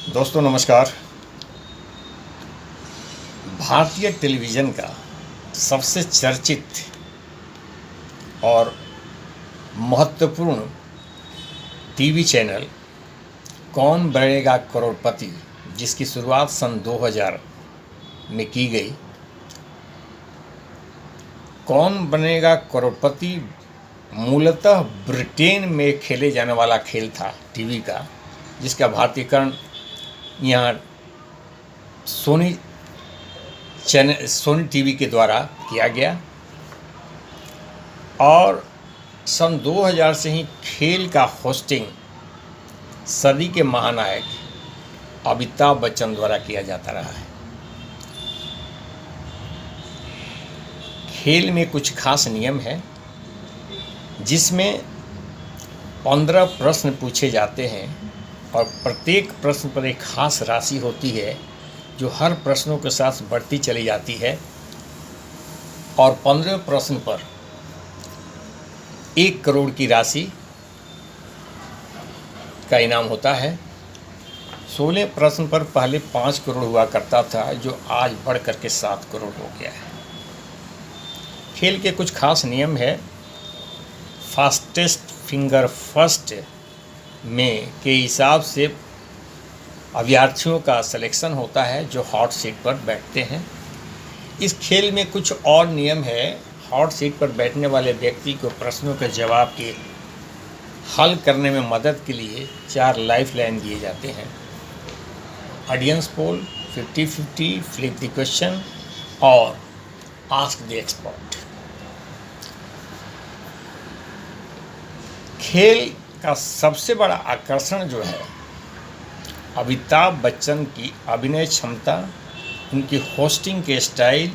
दोस्तों नमस्कार। भारतीय टेलीविज़न का सबसे चर्चित और महत्वपूर्ण टीवी चैनल कौन बनेगा करोड़पति, जिसकी शुरुआत सन 2000 में की गई। कौन बनेगा करोड़पति मूलतः ब्रिटेन में खेले जाने वाला खेल था टीवी का, जिसका भारतीयकरण यहाँ सोनी टीवी के द्वारा किया गया और सन 2000 से ही खेल का होस्टिंग सदी के महानायक अमिताभ बच्चन द्वारा किया जाता रहा है। खेल में कुछ खास नियम है जिसमें 15 प्रश्न पूछे जाते हैं और प्रत्येक प्रश्न पर एक खास राशि होती है जो हर प्रश्नों के साथ बढ़ती चली जाती है और 15 प्रश्न पर 1 करोड़ की राशि का इनाम होता है। 16 प्रश्न पर पहले 5 करोड़ हुआ करता था, जो आज बढ़ करके 7 करोड़ हो गया है। खेल के कुछ खास नियम है। फास्टेस्ट फिंगर फर्स्ट में के हिसाब से अभ्यर्थियों का सिलेक्शन होता है जो हॉट सीट पर बैठते हैं। इस खेल में कुछ और नियम है। हॉट सीट पर बैठने वाले व्यक्ति को प्रश्नों के जवाब के हल करने में मदद के लिए 4 लाइफ लाइन दिए जाते हैं। Audience poll, 50-50, flip the question और आस्क द एक्सपर्ट। खेल का सबसे बड़ा आकर्षण जो है अमिताभ बच्चन की अभिनय क्षमता, उनकी होस्टिंग के स्टाइल,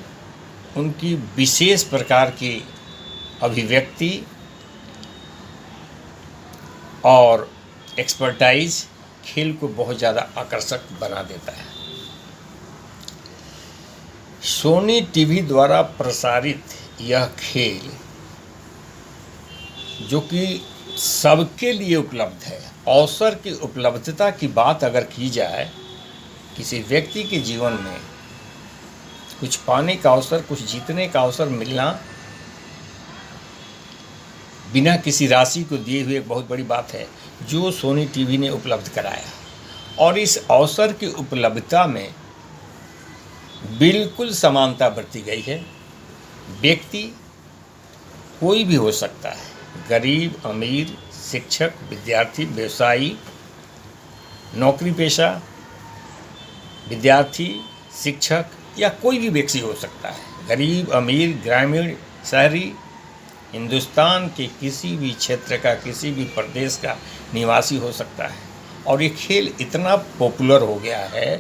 उनकी विशेष प्रकार की अभिव्यक्ति और एक्सपर्टाइज खेल को बहुत ज़्यादा आकर्षक बना देता है। सोनी टीवी द्वारा प्रसारित यह खेल जो कि सबके लिए उपलब्ध है, अवसर की उपलब्धता की बात अगर की जाए, किसी व्यक्ति के जीवन में कुछ पाने का अवसर, कुछ जीतने का अवसर मिलना बिना किसी राशि को दिए हुए एक बहुत बड़ी बात है जो सोनी टीवी ने उपलब्ध कराया। और इस अवसर की उपलब्धता में बिल्कुल समानता बरती गई है। व्यक्ति कोई भी हो सकता है, गरीब, अमीर, शिक्षक, विद्यार्थी, व्यवसायी, नौकरी पेशा, विद्यार्थी, शिक्षक या कोई भी व्यक्ति हो सकता है। गरीब, अमीर, ग्रामीण, शहरी, हिंदुस्तान के किसी भी क्षेत्र का, किसी भी प्रदेश का निवासी हो सकता है। और ये खेल इतना पॉपुलर हो गया है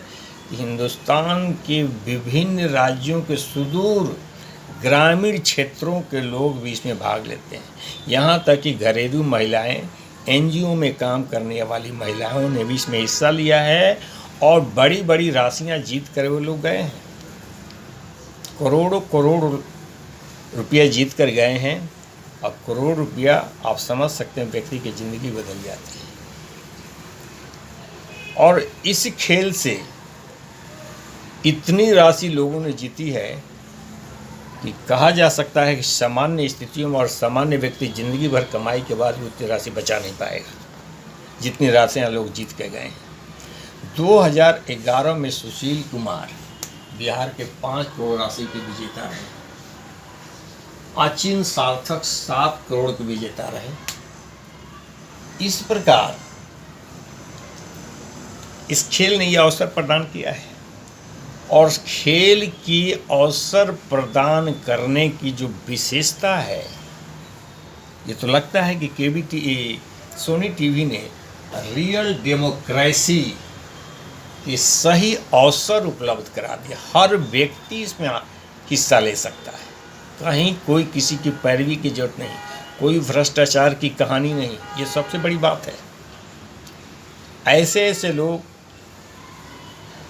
कि हिंदुस्तान के विभिन्न राज्यों के सुदूर ग्रामीण क्षेत्रों के लोग भी इसमें भाग लेते हैं। यहाँ तक कि घरेलू महिलाएं, एनजीओ में काम करने वाली महिलाओं ने भी इसमें हिस्सा लिया है और बड़ी बड़ी राशियाँ जीत कर वो लोग गए हैं। करोड़ों करोड़ रुपया जीत कर गए हैं। अब करोड़ रुपया आप समझ सकते हैं व्यक्ति की ज़िंदगी बदल जाती है। और इस खेल से इतनी राशि लोगों ने जीती है कि कहा जा सकता है कि सामान्य स्थितियों में और सामान्य व्यक्ति ज़िंदगी भर कमाई के बाद भी उतनी राशि बचा नहीं पाएगा जितनी राशियाँ लोग जीत के गए हैं। 2011 में सुशील कुमार बिहार के 5 करोड़ राशि के विजेता रहे। अचिन सार्थक 7 करोड़ के विजेता रहे। इस प्रकार इस खेल ने यह अवसर प्रदान किया है। और खेल की अवसर प्रदान करने की जो विशेषता है, ये तो लगता है कि सोनी टीवी ने रियल डेमोक्रेसी के सही अवसर उपलब्ध करा दिया। हर व्यक्ति इसमें हिस्सा ले सकता है। कहीं कोई किसी की पैरवी की जरूरत नहीं, कोई भ्रष्टाचार की कहानी नहीं। ये सबसे बड़ी बात है। ऐसे ऐसे लोग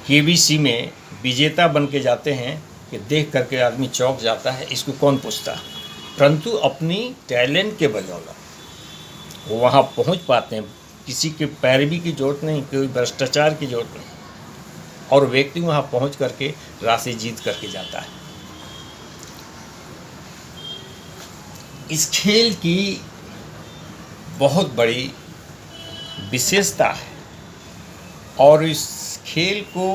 केबीसी में विजेता बन के जाते हैं कि देख करके आदमी चौंक जाता है, इसको कौन पूछता। परंतु अपनी टैलेंट के बदौलत वो वहाँ पहुँच पाते हैं। किसी के पैरवी की जरूरत नहीं, कोई भ्रष्टाचार की जरूरत नहीं। और व्यक्ति वहाँ पहुँच करके राशि जीत करके जाता है। इस खेल की बहुत बड़ी विशेषता है और इस खेल को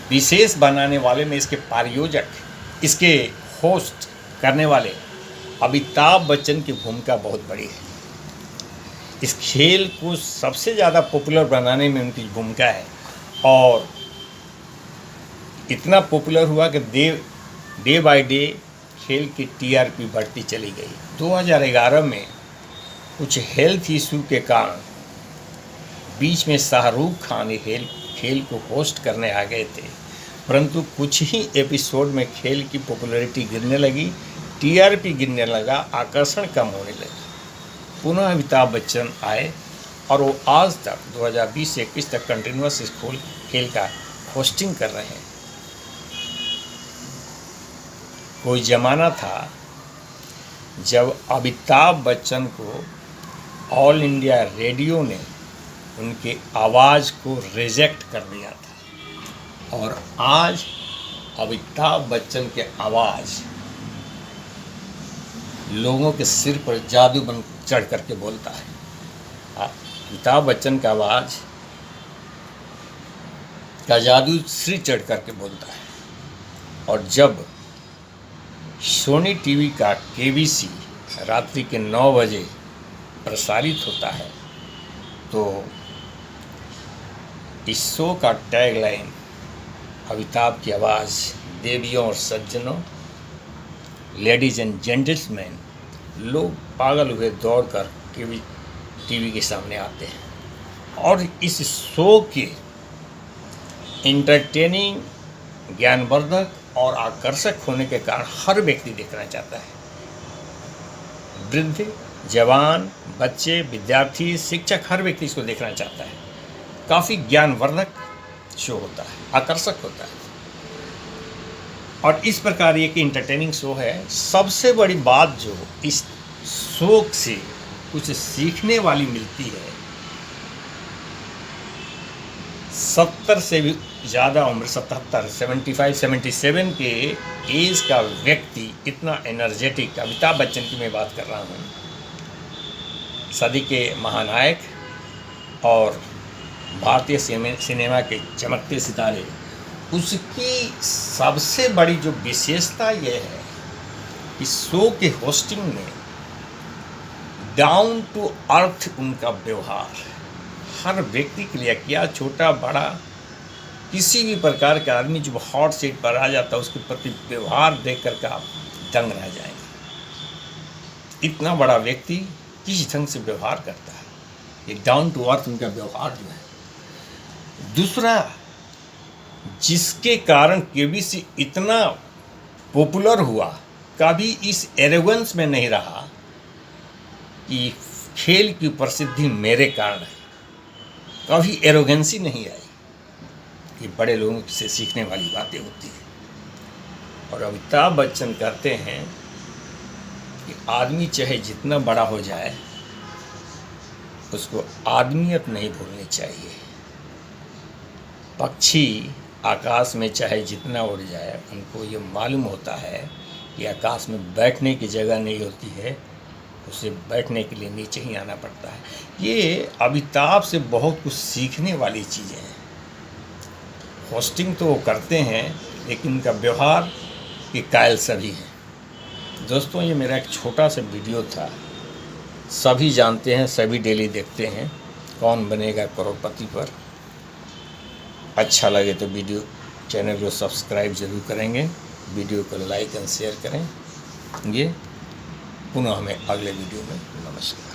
विशेष बनाने वाले में इसके प्रायोजक, इसके होस्ट करने वाले अमिताभ बच्चन की भूमिका बहुत बड़ी है। इस खेल को सबसे ज़्यादा पॉपुलर बनाने में उनकी भूमिका है और इतना पॉपुलर हुआ कि डे बाय डे खेल की टीआरपी बढ़ती चली गई। 2011 में कुछ हेल्थ इशू के कारण बीच में शाहरुख खान खेल को होस्ट करने आ गए थे, परंतु कुछ ही एपिसोड में खेल की पॉपुलैरिटी गिरने लगी, टीआरपी गिरने लगा, आकर्षण कम होने लगा। पुनः अमिताभ बच्चन आए और वो आज तक 2020 से 21 तक कंटिन्यूस इस खेल का होस्टिंग कर रहे हैं। कोई ज़माना था जब अमिताभ बच्चन को ऑल इंडिया रेडियो ने उनके आवाज़ को रिजेक्ट कर दिया था और आज अमिताभ बच्चन के आवाज़ लोगों के सिर पर जादू बन चढ़ करके बोलता है। अमिताभ बच्चन का आवाज़ का जादू सिर चढ़ करके बोलता है। और जब सोनी टीवी का केबीसी रात्रि के 9 बजे प्रसारित होता है तो इस शो का टैगलाइन अमिताभ की आवाज़, देवियों और सज्जनों, लेडीज एंड जेंटलमैन, लोग पागल हुए दौड़कर टीवी के सामने आते हैं। और इस शो के एंटरटेनिंग, ज्ञानवर्धक और आकर्षक होने के कारण हर व्यक्ति देखना चाहता है। वृद्ध, जवान, बच्चे, विद्यार्थी, शिक्षक, हर व्यक्ति इसको देखना चाहता है। काफ़ी ज्ञानवर्धक शो होता है, आकर्षक होता है और इस प्रकार एक एंटरटेनिंग शो है। सबसे बड़ी बात जो इस शो से कुछ सीखने वाली मिलती है, 70 से भी ज़्यादा उम्र, 77, 75, 77 के एज का व्यक्ति इतना एनर्जेटिक, अमिताभ बच्चन की मैं बात कर रहा हूँ, सदी के महानायक और भारतीय सिनेमा के चमकते सितारे, उसकी सबसे बड़ी जो विशेषता ये है कि शो के होस्टिंग में डाउन टू अर्थ उनका व्यवहार, हर व्यक्ति के लिए, क्या छोटा बड़ा, किसी भी प्रकार का आदमी जो हॉट सीट पर आ जाता है उसके प्रति व्यवहार देख कर आप दंग रह जाएंगे। इतना बड़ा व्यक्ति किस ढंग से व्यवहार करता है, ये डाउन टू अर्थ उनका व्यवहार जो है। दूसरा, जिसके कारण केबीसी इतना पॉपुलर हुआ, कभी इस एरोगेंस में नहीं रहा कि खेल की प्रसिद्धि मेरे कारण है, कभी एरोगेंसी नहीं आई। ये बड़े लोगों से सीखने वाली बातें होती हैं। और अमिताभ बच्चन कहते हैं कि आदमी चाहे जितना बड़ा हो जाए उसको आदमियत नहीं भूलनी चाहिए। पक्षी आकाश में चाहे जितना उड़ जाए, उनको ये मालूम होता है कि आकाश में बैठने की जगह नहीं होती है, उसे बैठने के लिए नीचे ही आना पड़ता है। ये अमिताभ से बहुत कुछ सीखने वाली चीज़ें हैं। होस्टिंग तो वो करते हैं लेकिन उनका व्यवहार के कायल सभी हैं। दोस्तों, ये मेरा एक छोटा सा वीडियो था। सभी जानते हैं, सभी डेली देखते हैं कौन बनेगा करोड़पति पर। अच्छा लगे तो वीडियो चैनल को सब्सक्राइब जरूर करेंगे, वीडियो को लाइक एंड शेयर करें। ये पुनः हमें अगले वीडियो में। नमस्कार।